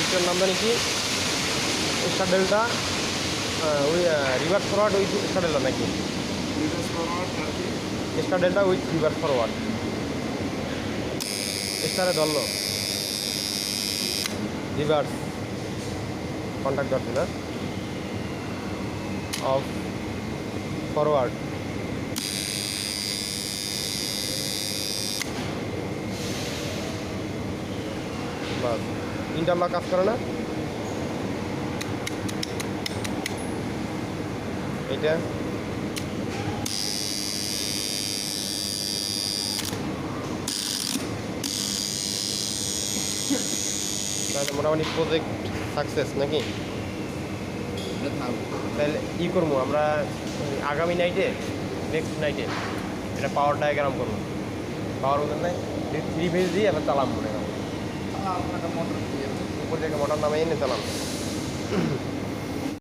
এটার নাম জানি কি, স্টার ডেল্টা ওই reverse forward with star delta নাকি, star delta with reverse forward. স্টারে ধরলো রিভার্স কন্ট্যাক্ট ধরছে না, অফ ফরওয়ার্ড। বাস ইন্টারলক কাজ করে না এটা। তাহলে মোটামুটি প্রজেক্ট সাকসেস নাকি? তাহলে ই করবো আমরা আগামী নাইটে, নেক্সট নাইটে এটা পাওয়ার ডায়াগ্রাম করবো। পাওয়ার ওদের নাই 3 ফেজ দিয়ে এবার চালাম মনে হয়, উপর থেকে মোটর নামে এনে চালাম।